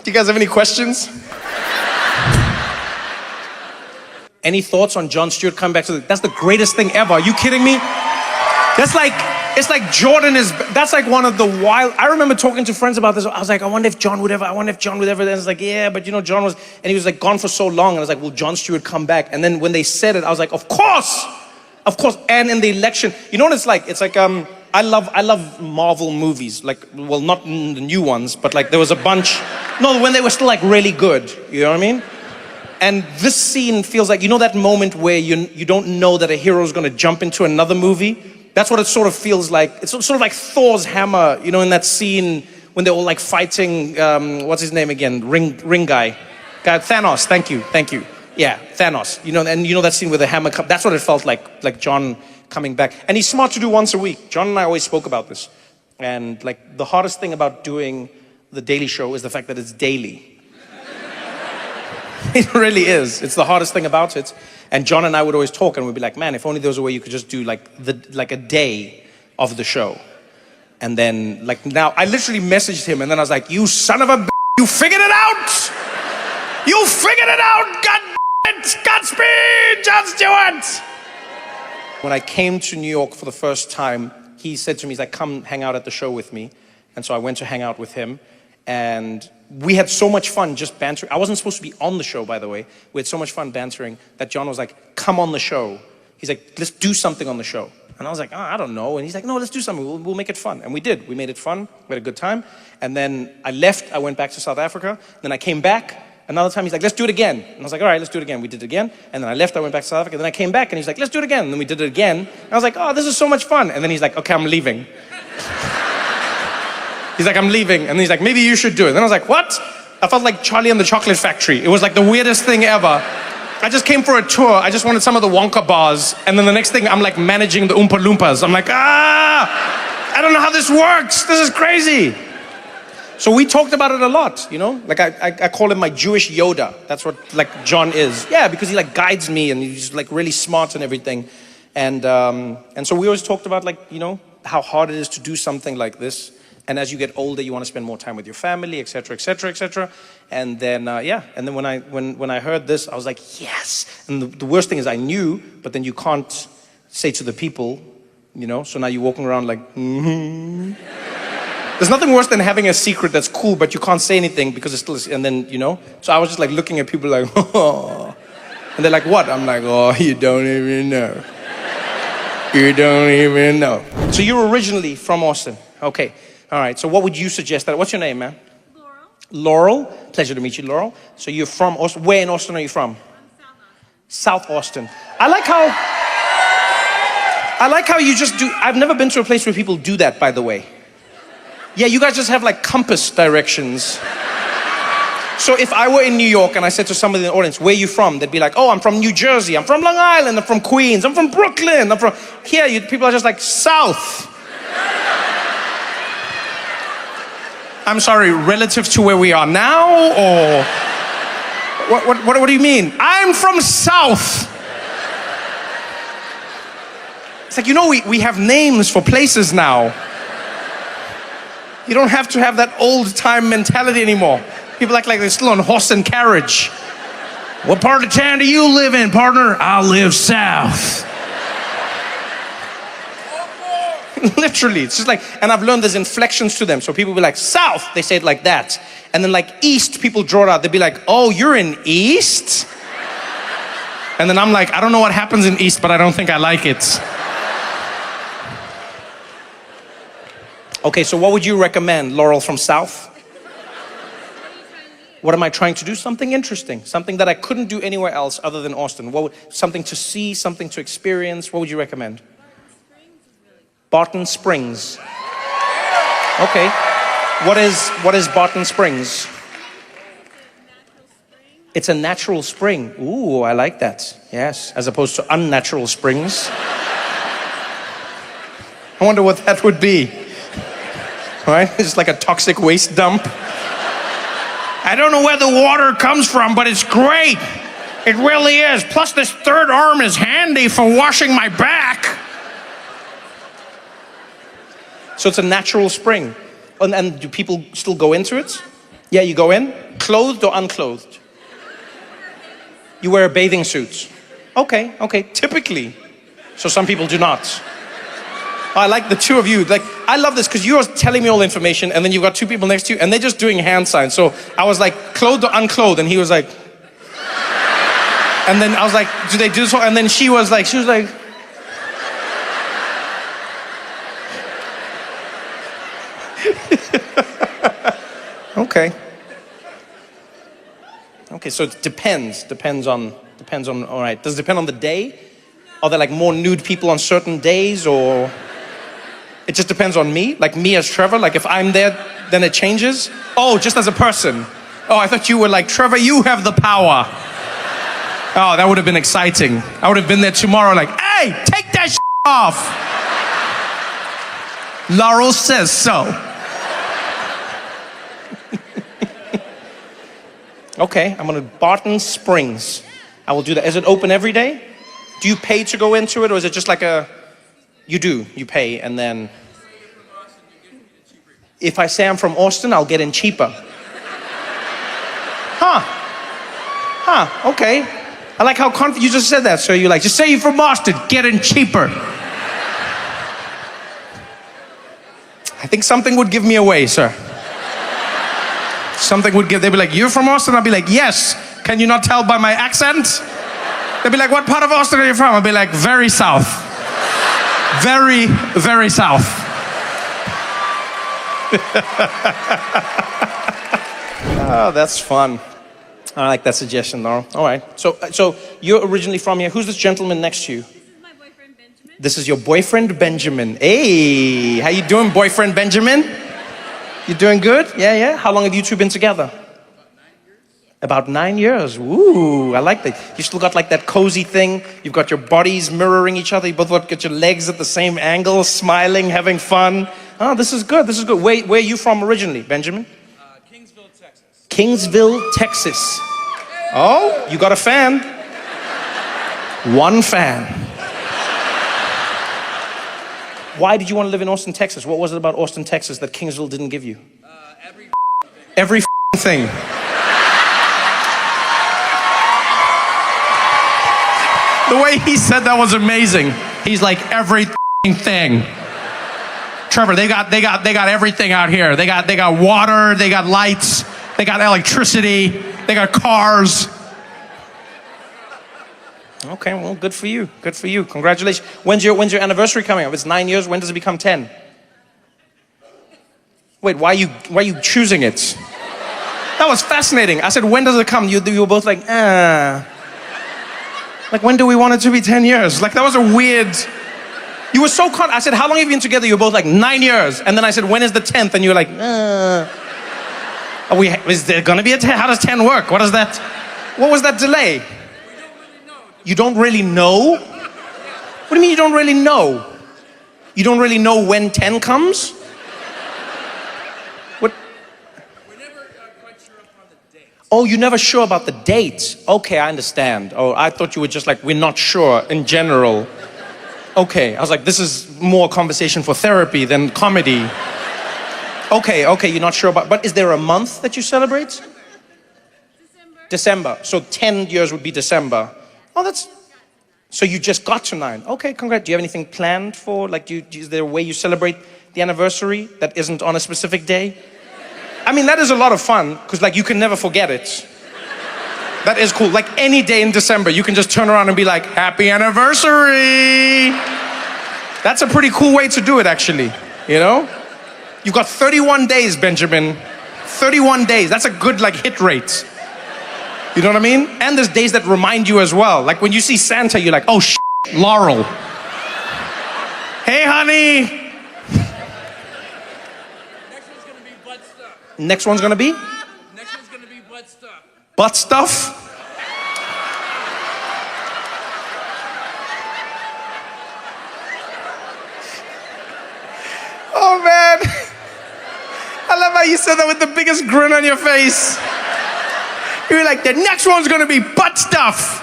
Do you guys have any questions? Any thoughts on Jon Stewart coming back to that's the greatest thing ever. Are you kidding me? That's like, it's like Jordan is, that's like one of the wild, I remember talking to friends about this. I was like, I wonder if Jon would ever, And it's like, yeah, but you know, Jon was, and he was like gone for so long. And I was like, will Jon Stewart come back? And then when they said it, I was like, of course. And in the election, you know what it's like? It's like, I love Marvel movies. Like, well, not the new ones, but like there was a bunch, no, when they were still like really good. You know what I mean? And this scene feels like, you know that moment where you don't know that a hero is going to jump into another movie? That's what it sort of feels like. It's sort of like Thor's hammer, you know, in that scene when they're all like fighting, what's his name again? Ring guy. Thanos, thank you. Yeah, Thanos. You know, and you know that scene with the hammer, that's what it felt like Jon coming back. And he's smart to do once a week. Jon and I always spoke about this. And like the hardest thing about doing the Daily Show is the fact that it's daily. It really is. It's the hardest thing about it. And Jon and I would always talk and we'd be like, man, if only there was a way you could just do like a day of the show. And then like now I literally messaged him and then I was like, you son of a b****, you figured it out! You figured it out! God it! Godspeed, Jon Stewart! When I came to New York for the first time, he said to me, he's like, come hang out at the show with me. And so I went to hang out with him. And we had so much fun just bantering. I wasn't supposed to be on the show, by the way. We had so much fun bantering that Jon was like, come on the show. He's like, let's do something on the show. And I was like, oh, I don't know. And he's like, no, let's do something. We'll make it fun. And we did. We made it fun. We had a good time. And then I left. I went back to South Africa. Then I came back. Another time he's like, let's do it again. And I was like, all right, let's do it again. We did it again. And then I left. I went back to South Africa. Then I came back and he's like, let's do it again. And then we did it again. And I was like, oh, this is so much fun. And then he's like, okay, I'm leaving. He's like, I'm leaving. And he's like, maybe you should do it. And I was like, what? I felt like Charlie and the Chocolate Factory. It was like the weirdest thing ever. I just came for a tour. I just wanted some of the Wonka bars. And then the next thing, I'm like managing the Oompa Loompas. I'm like, I don't know how this works. This is crazy. So we talked about it a lot, you know? Like I call him my Jewish Yoda. That's what like Jon is. Yeah, because he like guides me and he's like really smart and everything. And so we always talked about like, you know, how hard it is to do something like this. And as you get older, you want to spend more time with your family, etc., etc., etc. And then, and then when I heard this, I was like, yes. And the worst thing is I knew, but then you can't say to the people, you know. So now you're walking around like, There's nothing worse than having a secret that's cool, but you can't say anything because it's still, and then, you know. So I was just like looking at people like, oh. And they're like, what? I'm like, oh, you don't even know. You don't even know. So you're originally from Austin. Okay. All right, so what would you suggest? What's your name, man? Laurel. Laurel? Pleasure to meet you, Laurel. So you're from Austin. Where in Austin are you from? South Austin. I like how you just do, I've never been to a place where people do that, by the way. Yeah, you guys just have like compass directions. So if I were in New York and I said to somebody in the audience, where are you from? They'd be like, oh, I'm from New Jersey, I'm from Long Island, I'm from Queens, I'm from Brooklyn, I'm from... Here, people are just like, South. I'm sorry, relative to where we are now, or what do you mean? I'm from South. It's like, you know, we have names for places now. You don't have to have that old time mentality anymore. People act like they're still on horse and carriage. What part of town do you live in, partner? I live south. Literally, it's just like, and I've learned there's inflections to them. So people be like, south, they say it like that. And then like east, people draw it out. They'd be like, oh, you're in east? And then I'm like, I don't know what happens in east, but I don't think I like it. Okay, so what would you recommend, Laurel from South? What am I trying to do? Something interesting, something that I couldn't do anywhere else other than Austin. Something to see, something to experience. What would you recommend? Barton Springs. Okay. What is Barton Springs? It's a natural spring. Ooh, I like that. Yes, as opposed to unnatural springs. I wonder what that would be. Right? It's like a toxic waste dump. I don't know where the water comes from, but it's great. It really is. Plus this third arm is handy for washing my back. So it's a natural spring. And do people still go into it? Yeah, you go in, clothed or unclothed? You wear a bathing suit. Okay, typically. So some people do not. I like the two of you. Like, I love this because you are telling me all the information and then you've got two people next to you and they're just doing hand signs. So I was like, clothed or unclothed? And he was like, and then I was like, do they do this? And then she was like, okay. Okay, so it depends on, all right. Does it depend on the day? Are there like more nude people on certain days, or it just depends on me? Like me as Trevor, like if I'm there, then it changes? Oh, just as a person. Oh, I thought you were like, Trevor, you have the power. Oh, that would have been exciting. I would have been there tomorrow like, hey, take that off. Laurel says so. Okay, I'm gonna Barton Springs. I will do that. Is it open every day? Do you pay to go into it, or is it just like a, you do, you pay, and then, if I say I'm from Austin, I'll get in cheaper. Okay. I like how confident you just said that, so you're like, just say you're from Austin, get in cheaper. I think something would give me away, sir. Something would give, they'd be like, you're from Austin? I'd be like, yes. Can you not tell by my accent? They'd be like, what part of Austin are you from? I'd be like, very south. Very, very south. Oh, that's fun. I like that suggestion, Laurel. All right. So you're originally from here. Who's this gentleman next to you? This is my boyfriend, Benjamin. This is your boyfriend, Benjamin. Hey, how you doing, boyfriend, Benjamin? You doing good? Yeah. How long have you two been together? About 9 years. Ooh, I like that. You still got like that cozy thing. You've got your bodies mirroring each other. You both got your legs at the same angle, smiling, having fun. Oh, this is good. This is good. Where are you from originally, Benjamin? Kingsville, Texas. Kingsville, Texas. Oh, you got a fan. One fan. Why did you want to live in Austin, Texas? What was it about Austin, Texas that Kingsville didn't give you? Every thing. The way he said that was amazing. He's like, everything. Trevor, they got everything out here. They got water, they got lights, they got electricity, they got cars. Okay, well, good for you. Good for you. Congratulations. When's your anniversary coming up? It's 9 years. When does it become 10? Wait, why are you choosing it? That was fascinating. I said, when does it come? You were both like, Like, when do we want it to be 10 years? Like, that was a weird... You were so I said, how long have you been together? You were both like, 9 years. And then I said, when is the 10th? And you were like, is there gonna be a 10? How does 10 work? What is that? What was that delay? You don't really know? What do you mean you don't really know? You don't really know when 10 comes? What? We're never quite sure upon the date. Oh, you're never sure about the date. Okay, I understand. Oh, I thought you were just like, we're not sure in general. Okay, I was like, this is more conversation for therapy than comedy. Okay, you're not sure about, but is there a month that you celebrate? December. So 10 years would be December. Oh, so you just got to 9. Okay, congrats. Do you have anything planned for, like, is there a way you celebrate the anniversary that isn't on a specific day? I mean, that is a lot of fun, because, like, you can never forget it. That is cool. Like, any day in December, you can just turn around and be like, happy anniversary. That's a pretty cool way to do it, actually, you know? You've got 31 days, Benjamin. 31 days. That's a good, like, hit rate. You know what I mean? And there's days that remind you as well. Like when you see Santa, you're like, oh, Laurel. Hey, honey. Next one's gonna be butt stuff. Next one's gonna be? Next one's gonna be butt stuff. Butt stuff? Oh, man. I love how you said that with the biggest grin on your face. You're like, the next one's gonna be butt stuff.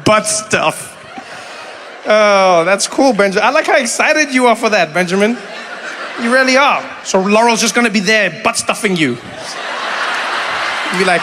Butt stuff. Oh, that's cool, Benjamin. I like how excited you are for that, Benjamin. You really are. So Laurel's just gonna be there butt stuffing you. Be like,